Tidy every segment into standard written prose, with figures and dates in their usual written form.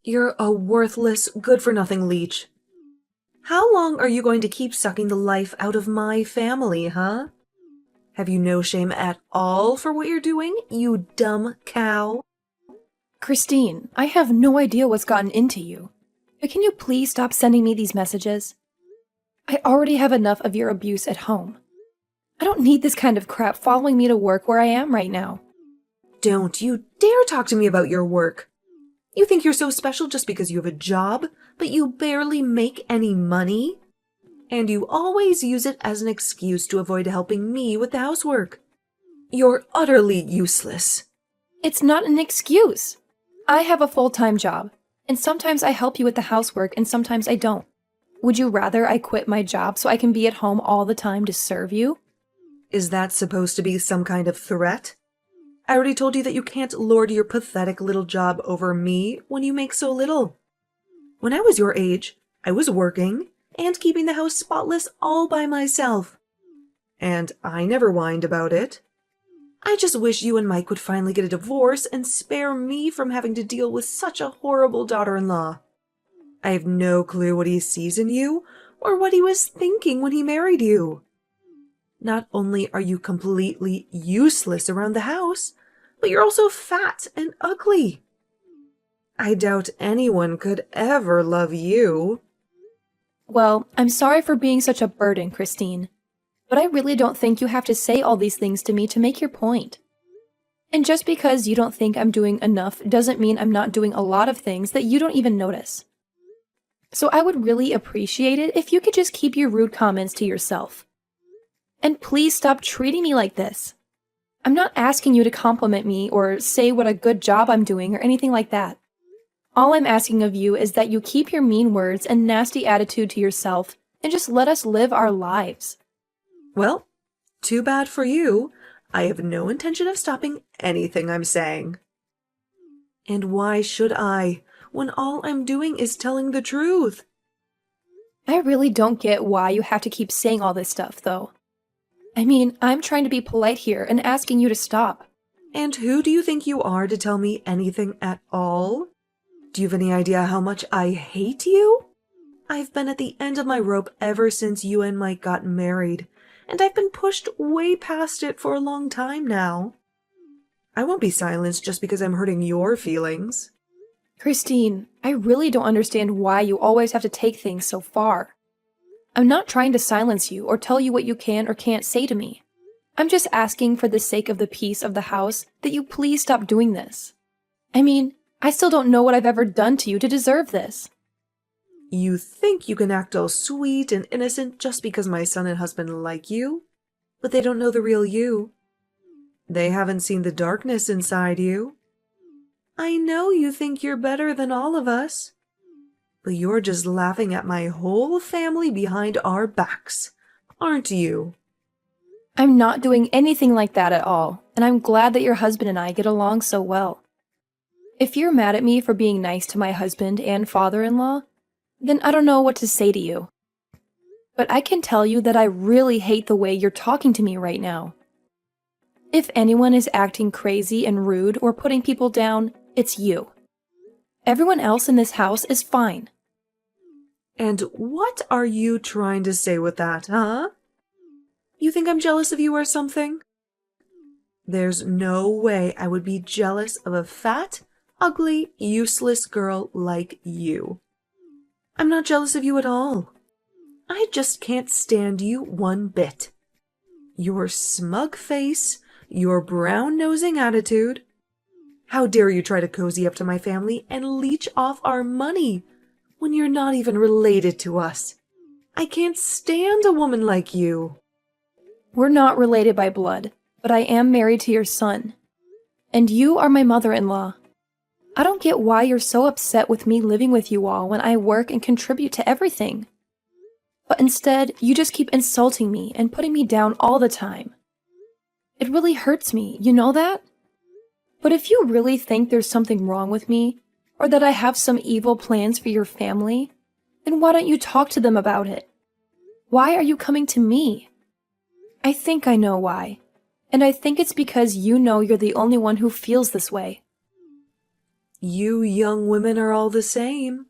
You're a worthless, good-for-nothing leech. How long are you going to keep sucking the life out of my family, huh? Have you no shame at all for what you're doing, you dumb cow? Christine, I have no idea what's gotten into you. But can you please stop sending me these messages? I already have enough of your abuse at home. I don't need this kind of crap following me to work where I am right now. Don't you dare talk to me about your work. You think you're so special just because you have a job, but you barely make any money? And you always use it as an excuse to avoid helping me with the housework. You're utterly useless. It's not an excuse. I have a full-time job, and sometimes I help you with the housework and sometimes I don't. Would you rather I quit my job so I can be at home all the time to serve you? Is that supposed to be some kind of threat? I already told you that you can't lord your pathetic little job over me when you make so little. When I was your age, I was working and keeping the house spotless all by myself. And I never whined about it. I just wish you and Mike would finally get a divorce and spare me from having to deal with such a horrible daughter-in-law. I have no clue what he sees in you or what he was thinking when he married you. Not only are you completely useless around the house, but you're also fat and ugly. I doubt anyone could ever love you. Well, I'm sorry for being such a burden, Christine. But I really don't think you have to say all these things to me to make your point. And just because you don't think I'm doing enough doesn't mean I'm not doing a lot of things that you don't even notice. So I would really appreciate it if you could just keep your rude comments to yourself. And please stop treating me like this. I'm not asking you to compliment me or say what a good job I'm doing or anything like that. All I'm asking of you is that you keep your mean words and nasty attitude to yourself and just let us live our lives. Well, too bad for you. I have no intention of stopping anything I'm saying. And why should I, when all I'm doing is telling the truth? I really don't get why you have to keep saying all this stuff, though. I mean, I'm trying to be polite here and asking you to stop. And who do you think you are to tell me anything at all? Do you have any idea how much I hate you? I've been at the end of my rope ever since you and Mike got married, and I've been pushed way past it for a long time now. I won't be silenced just because I'm hurting your feelings. Christine, I really don't understand why you always have to take things so far. I'm not trying to silence you or tell you what you can or can't say to me. I'm just asking for the sake of the peace of the house that you please stop doing this. I mean, I still don't know what I've ever done to you to deserve this. You think you can act all sweet and innocent just because my son and husband like you, but they don't know the real you. They haven't seen the darkness inside you. I know you think you're better than all of us, but you're just laughing at my whole family behind our backs, aren't you? I'm not doing anything like that at all, and I'm glad that your husband and I get along so well. If you're mad at me for being nice to my husband and father-in-law, then I don't know what to say to you. But I can tell you that I really hate the way you're talking to me right now. If anyone is acting crazy and rude or putting people down, it's you. Everyone else in this house is fine. And what are you trying to say with that, huh? You think I'm jealous of you or something? There's no way I would be jealous of a fat, ugly, useless girl like you. I'm not jealous of you at all. I just can't stand you one bit. Your smug face, your brown-nosing attitude. How dare you try to cozy up to my family and leech off our money when you're not even related to us? I can't stand a woman like you. We're not related by blood, but I am married to your son. And you are my mother-in-law. I don't get why you're so upset with me living with you all when I work and contribute to everything. But instead, you just keep insulting me and putting me down all the time. It really hurts me, you know that? But if you really think there's something wrong with me, or that I have some evil plans for your family, then why don't you talk to them about it? Why are you coming to me? I think I know why, and I think it's because you know you're the only one who feels this way. You young women are all the same.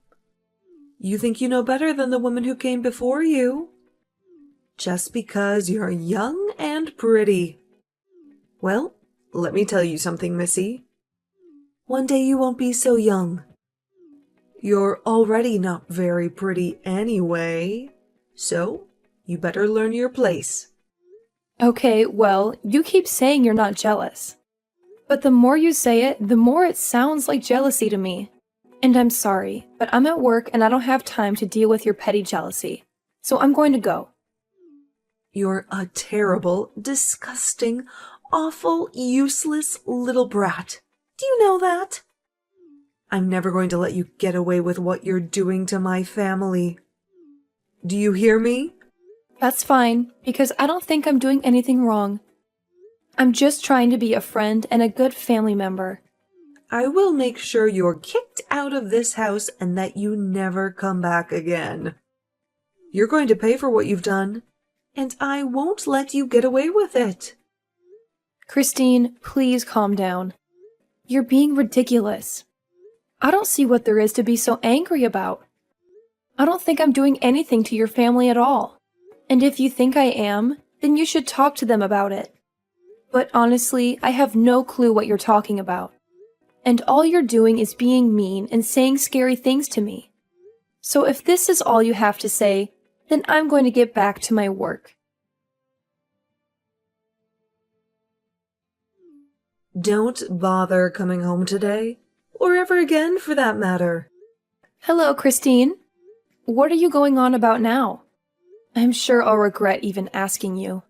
You think you know better than the women who came before you. Just because you're young and pretty. Well, let me tell you something, Missy. One day you won't be so young. You're already not very pretty anyway, so you better learn your place. Okay, well, you keep saying you're not jealous. But the more you say it, the more it sounds like jealousy to me. And I'm sorry, but I'm at work and I don't have time to deal with your petty jealousy. So I'm going to go. You're a terrible, disgusting, awful, useless little brat. Do you know that? I'm never going to let you get away with what you're doing to my family. Do you hear me? That's fine, because I don't think I'm doing anything wrong. I'm just trying to be a friend and a good family member. I will make sure you're kicked out of this house and that you never come back again. You're going to pay for what you've done, and I won't let you get away with it. Christine, please calm down. You're being ridiculous. I don't see what there is to be so angry about. I don't think I'm doing anything to your family at all. And if you think I am, then you should talk to them about it. But honestly, I have no clue what you're talking about. And all you're doing is being mean and saying scary things to me. So if this is all you have to say, then I'm going to get back to my work. Don't bother coming home today, or ever again for that matter. Hello, Christine. What are you going on about now? I'm sure I'll regret even asking you.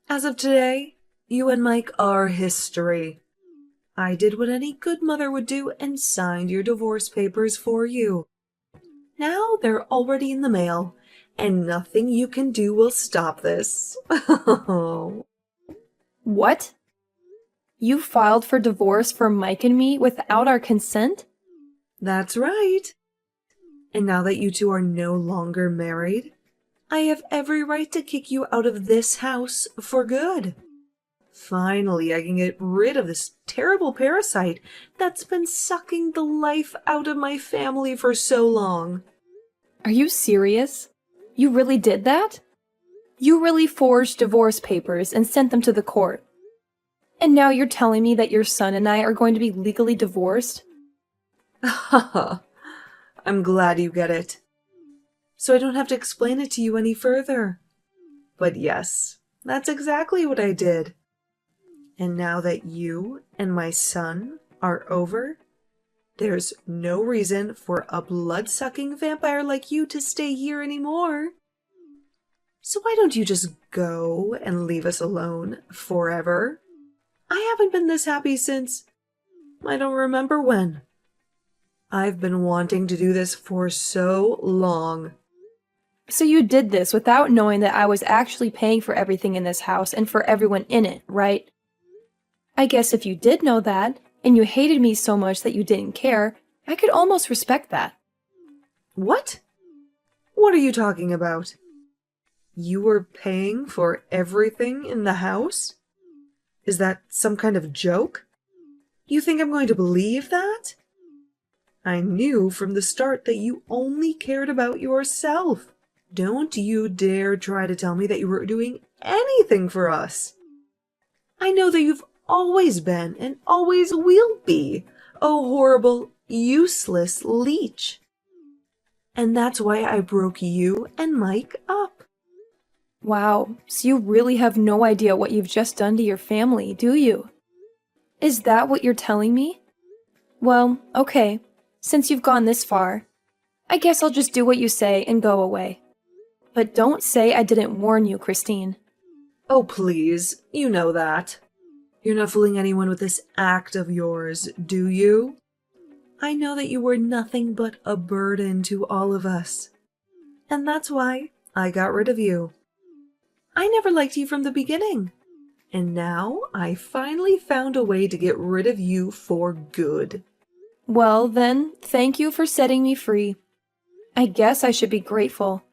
As of today, you and Mike are history. I did what any good mother would do and signed your divorce papers for you. Now they're already in the mail, and nothing you can do will stop this. What? You filed for divorce for Mike and me without our consent? That's right. And now that you two are no longer married, I have every right to kick you out of this house for good. Finally, I can get rid of this terrible parasite that's been sucking the life out of my family for so long. Are you serious? You really did that? You really forged divorce papers and sent them to the court. And now you're telling me that your son and I are going to be legally divorced? Haha, I'm glad you get it. So I don't have to explain it to you any further. But yes, that's exactly what I did. And now that you and my son are over, there's no reason for a blood-sucking vampire like you to stay here anymore. So why don't you just go and leave us alone forever? I haven't been this happy since I don't remember when. I've been wanting to do this for so long. So you did this without knowing that I was actually paying for everything in this house and for everyone in it, right? I guess if you did know that, and you hated me so much that you didn't care, I could almost respect that. What? What are you talking about? You were paying for everything in the house? Is that some kind of joke? You think I'm going to believe that? I knew from the start that you only cared about yourself. Don't you dare try to tell me that you were doing anything for us. I know that you've always been and always will be a horrible, useless leech. And that's why I broke you and Mike up. Wow, so you really have no idea what you've just done to your family, do you? Is that what you're telling me? Well, okay, since you've gone this far, I guess I'll just do what you say and go away. But don't say I didn't warn you, Christine. Oh, please, you know that. You're not fooling anyone with this act of yours, do you? I know that you were nothing but a burden to all of us. And that's why I got rid of you. I never liked you from the beginning. And now I finally found a way to get rid of you for good. Well, then, thank you for setting me free. I guess I should be grateful.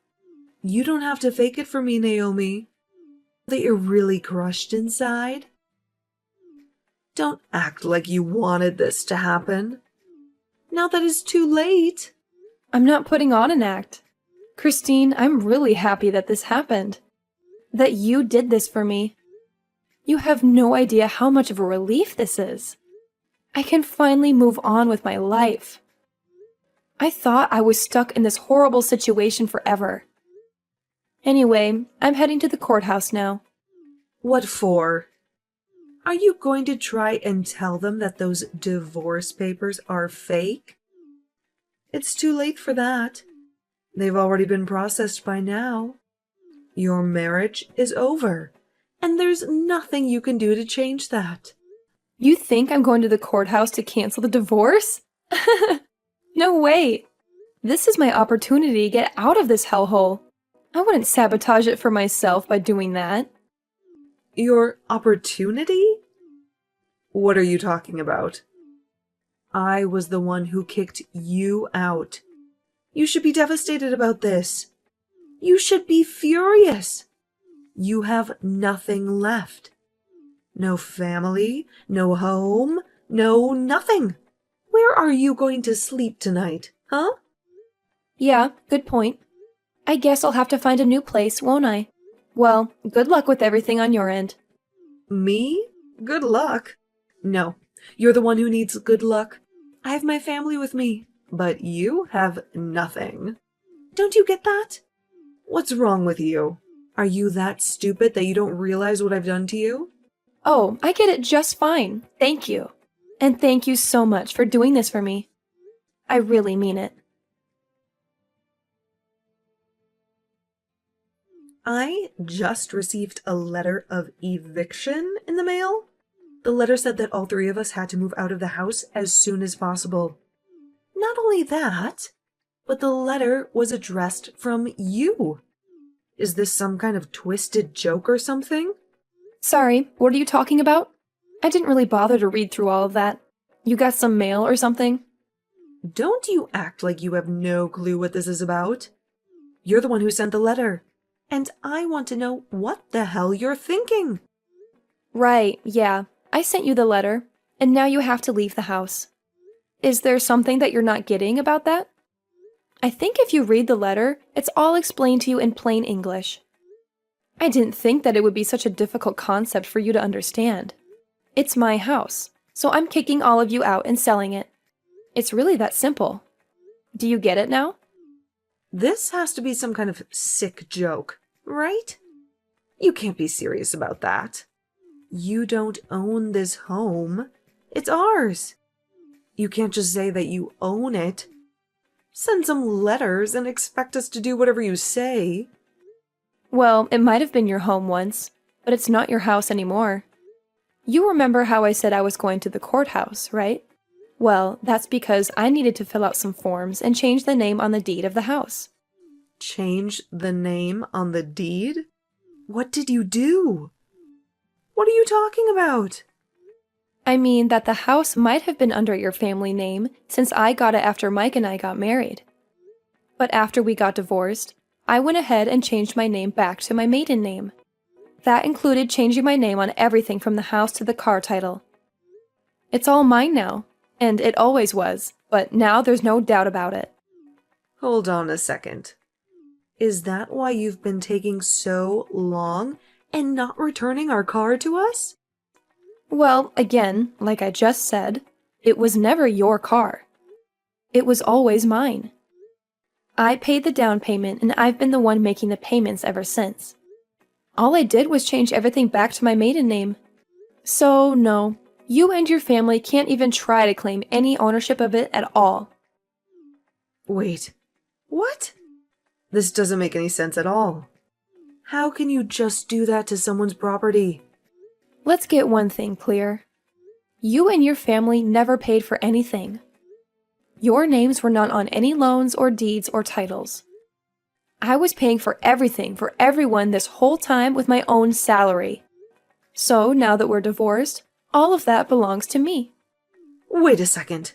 You don't have to fake it for me, Naomi. That you're really crushed inside. Don't act like you wanted this to happen. Now that it's too late. I'm not putting on an act. Christine, I'm really happy that this happened. That you did this for me. You have no idea how much of a relief this is. I can finally move on with my life. I thought I was stuck in this horrible situation forever. Anyway, I'm heading to the courthouse now. What for? Are you going to try and tell them that those divorce papers are fake? It's too late for that. They've already been processed by now. Your marriage is over, and there's nothing you can do to change that. You think I'm going to the courthouse to cancel the divorce? No way! This is my opportunity to get out of this hellhole. I wouldn't sabotage it for myself by doing that. Your opportunity? What are you talking about? I was the one who kicked you out. You should be devastated about this. You should be furious. You have nothing left. No family, no home, no nothing. Where are you going to sleep tonight, huh? Yeah, good point. I guess I'll have to find a new place, won't I? Well, good luck with everything on your end. Me? Good luck. No, you're the one who needs good luck. I have my family with me, but you have nothing. Don't you get that? What's wrong with you? Are you that stupid that you don't realize what I've done to you? Oh, I get it just fine. Thank you. And thank you so much for doing this for me. I really mean it. I just received a letter of eviction in the mail. The letter said that all three of us had to move out of the house as soon as possible. Not only that, but the letter was addressed from you. Is this some kind of twisted joke or something? Sorry, what are you talking about? I didn't really bother to read through all of that. You got some mail or something? Don't you act like you have no clue what this is about. You're the one who sent the letter, and I want to know what the hell you're thinking. Right, yeah. I sent you the letter, and now you have to leave the house. Is there something that you're not getting about that? I think if you read the letter, it's all explained to you in plain English. I didn't think that it would be such a difficult concept for you to understand. It's my house, so I'm kicking all of you out and selling it. It's really that simple. Do you get it now? This has to be some kind of sick joke, right? You can't be serious about that. You don't own this home. It's ours. You can't just say that you own it. Send some letters and expect us to do whatever you say. Well, it might have been your home once, but it's not your house anymore. You remember how I said I was going to the courthouse, right? Well, that's because I needed to fill out some forms and change the name on the deed of the house. Change the name on the deed? What did you do? What are you talking about? I mean that the house might have been under your family name since I got it after Mike and I got married. But after we got divorced, I went ahead and changed my name back to my maiden name. That included changing my name on everything from the house to the car title. It's all mine now, and it always was, but now there's no doubt about it. Hold on a second. Is that why you've been taking so long and not returning our car to us? Well, again, like I just said, it was never your car. It was always mine. I paid the down payment and I've been the one making the payments ever since. All I did was change everything back to my maiden name. So, no, you and your family can't even try to claim any ownership of it at all. Wait, what? This doesn't make any sense at all. How can you just do that to someone's property? Let's get one thing clear. You and your family never paid for anything. Your names were not on any loans or deeds or titles. I was paying for everything for everyone this whole time with my own salary. So now that we're divorced, all of that belongs to me. Wait a second.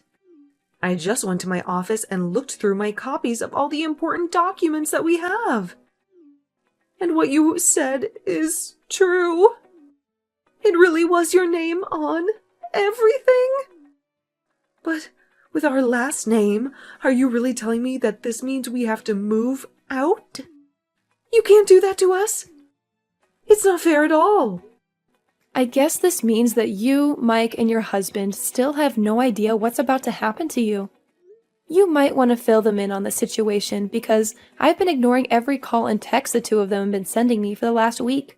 I just went to my office and looked through my copies of all the important documents that we have. And what you said is true. It really was your name on everything? But With our last name, are you really telling me that this means we have to move out? You can't do that to us. It's not fair at all. I guess this means that you, Mike, and your husband still have no idea what's about to happen to you. You might want to fill them in on the situation because I've been ignoring every call and text the two of them have been sending me for the last week.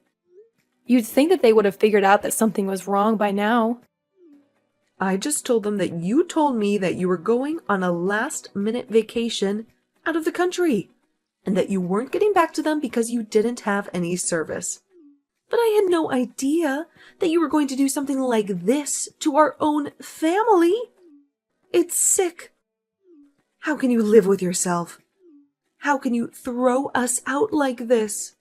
You'd think that they would have figured out that something was wrong by now. I just told them that you told me that you were going on a last-minute vacation out of the country, and that you weren't getting back to them because you didn't have any service. But I had no idea that you were going to do something like this to our own family. It's sick. How can you live with yourself? How can you throw us out like this?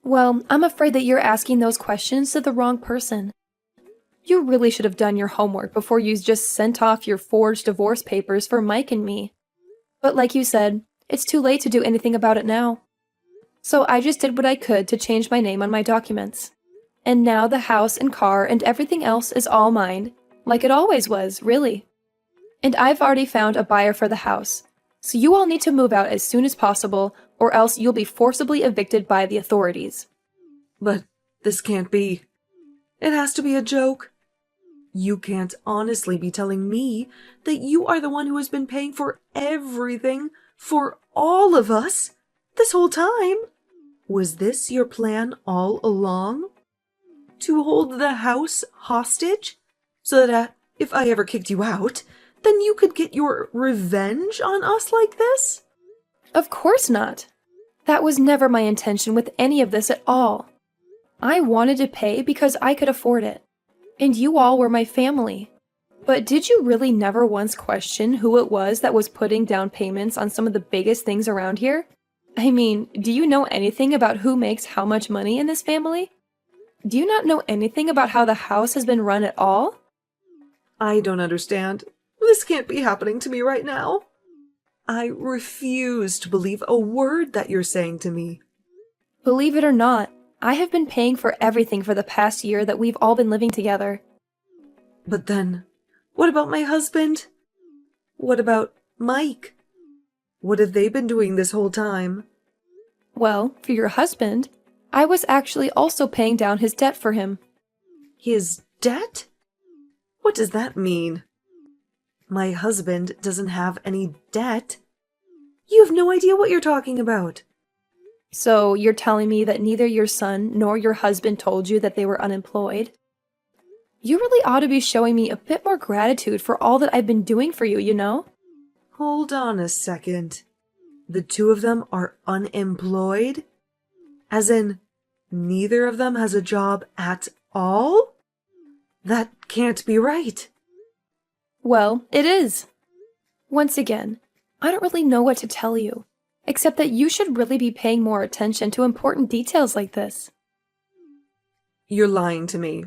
Well, I'm afraid that you're asking those questions to the wrong person. You really should have done your homework before you just sent off your forged divorce papers for Mike and me. But like you said, it's too late to do anything about it now. So I just did what I could to change my name on my documents. And now the house and car and everything else is all mine, like it always was, really. And I've already found a buyer for the house, so you all need to move out as soon as possible, or else you'll be forcibly evicted by the authorities. But this can't be. It has to be a joke. You can't honestly be telling me that you are the one who has been paying for everything for all of us this whole time. Was this your plan all along? To hold the house hostage? So that if I ever kicked you out, then you could get your revenge on us like this? Of course not. That was never my intention with any of this at all. I wanted to pay because I could afford it. And you all were my family. But did you really never once question who it was that was putting down payments on some of the biggest things around here? I mean, do you know anything about who makes how much money in this family? Do you not know anything about how the house has been run at all? I don't understand. This can't be happening to me right now. I refuse to believe a word that you're saying to me. Believe it or not, I have been paying for everything for the past year that we've all been living together. But then, what about my husband? What about Mike? What have they been doing this whole time? Well, for your husband, I was actually also paying down his debt for him. His debt? What does that mean? My husband doesn't have any debt. You have no idea what you're talking about. So you're telling me that neither your son nor your husband told you that they were unemployed? You really ought to be showing me a bit more gratitude for all that I've been doing for you, you know? Hold on a second. The two of them are unemployed? As in, neither of them has a job at all? That can't be right. Well, it is. Once again, I don't really know what to tell you, except that you should really be paying more attention to important details like this. You're lying to me.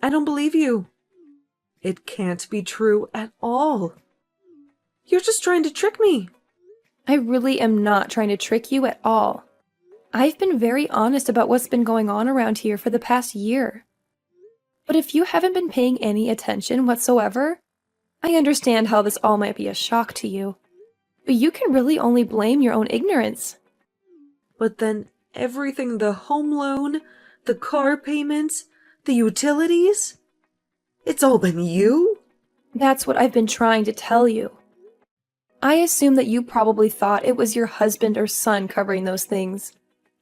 I don't believe you. It can't be true at all. You're just trying to trick me. I really am not trying to trick you at all. I've been very honest about what's been going on around here for the past year. But if you haven't been paying any attention whatsoever, I understand how this all might be a shock to you. But you can really only blame your own ignorance. But then everything, the home loan, the car payments, the utilities, it's all been you? That's what I've been trying to tell you. I assume that you probably thought it was your husband or son covering those things,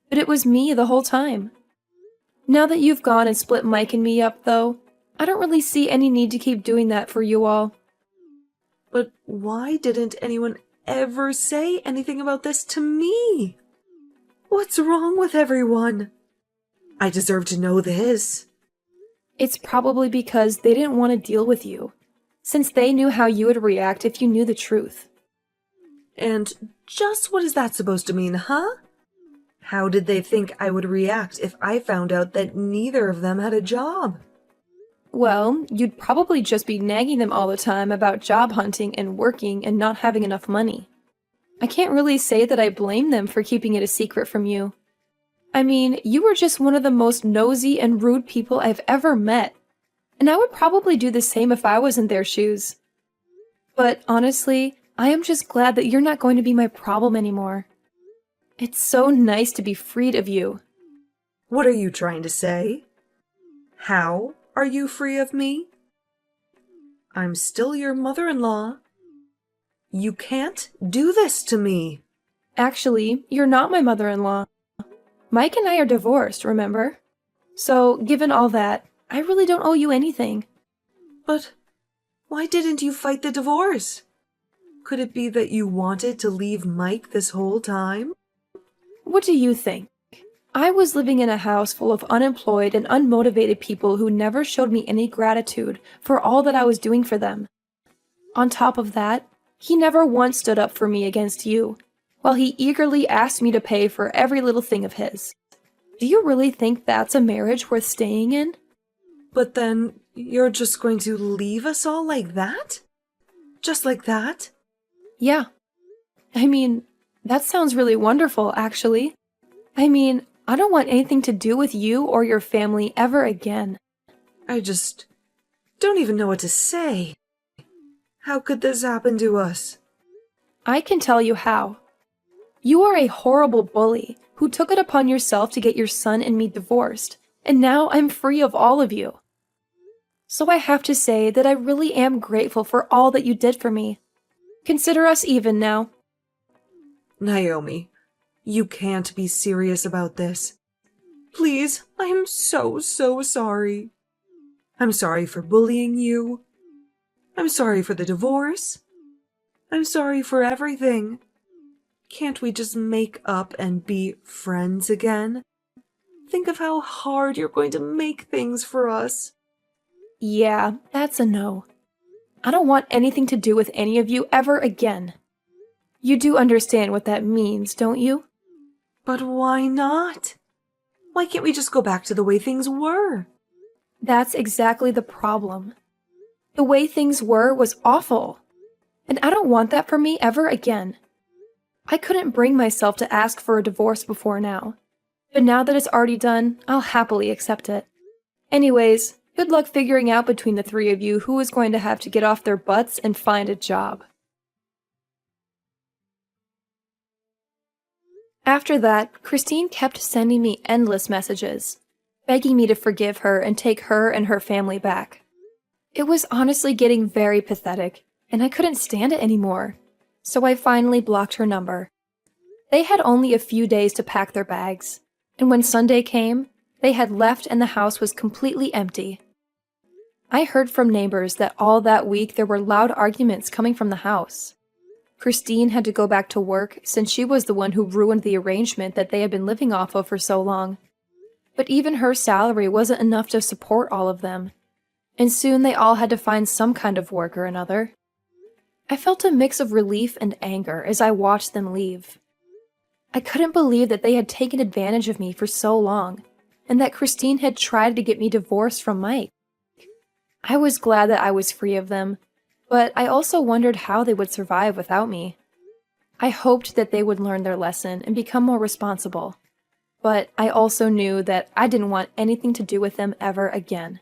but it was me the whole time. Now that you've gone and split Mike and me up, though, I don't really see any need to keep doing that for you all. But why didn't anyone ever say anything about this to me? What's wrong with everyone? I deserve to know this. It's probably because they didn't want to deal with you, since they knew how you would react if you knew the truth. And just what is that supposed to mean, huh? How did they think I would react if I found out that neither of them had a job? Well, you'd probably just be nagging them all the time about job hunting and working and not having enough money. I can't really say that I blame them for keeping it a secret from you. I mean, you were just one of the most nosy and rude people I've ever met, and I would probably do the same if I was in their shoes. But honestly, I am just glad that you're not going to be my problem anymore. It's so nice to be freed of you. What are you trying to say? How are you free of me? I'm still your mother-in-law. You can't do this to me. Actually, you're not my mother-in-law. Mike and I are divorced, remember? So, given all that, I really don't owe you anything. But why didn't you fight the divorce? Could it be that you wanted to leave Mike this whole time? What do you think? I was living in a house full of unemployed and unmotivated people who never showed me any gratitude for all that I was doing for them. On top of that, he never once stood up for me against you, while he eagerly asked me to pay for every little thing of his. Do you really think that's a marriage worth staying in? But then you're just going to leave us all like that? Just like that? Yeah. I mean, that sounds really wonderful, actually. I don't want anything to do with you or your family ever again. I just don't even know what to say. How could this happen to us? I can tell you how. You are a horrible bully who took it upon yourself to get your son and me divorced, and now I'm free of all of you. So I have to say that I really am grateful for all that you did for me. Consider us even now. Naomi, you can't be serious about this. Please, I'm so sorry. I'm sorry for bullying you. I'm sorry for the divorce. I'm sorry for everything. Can't we just make up and be friends again? Think of how hard you're going to make things for us. Yeah, that's a no. I don't want anything to do with any of you ever again. You do understand what that means, don't you? But why not? Why can't we just go back to the way things were? That's exactly the problem. The way things were was awful, and I don't want that for me ever again. I couldn't bring myself to ask for a divorce before now, but now that it's already done, I'll happily accept it. Anyways, good luck figuring out between the three of you who is going to have to get off their butts and find a job. After that, Christine kept sending me endless messages, begging me to forgive her and take her and her family back. It was honestly getting very pathetic, and I couldn't stand it anymore, so I finally blocked her number. They had only a few days to pack their bags, and when Sunday came, they had left and the house was completely empty. I heard from neighbors that all that week there were loud arguments coming from the house. Christine had to go back to work since she was the one who ruined the arrangement that they had been living off of for so long. But even her salary wasn't enough to support all of them, and soon they all had to find some kind of work or another. I felt a mix of relief and anger as I watched them leave. I couldn't believe that they had taken advantage of me for so long, and that Christine had tried to get me divorced from Mike. I was glad that I was free of them, but I also wondered how they would survive without me. I hoped that they would learn their lesson and become more responsible, but I also knew that I didn't want anything to do with them ever again.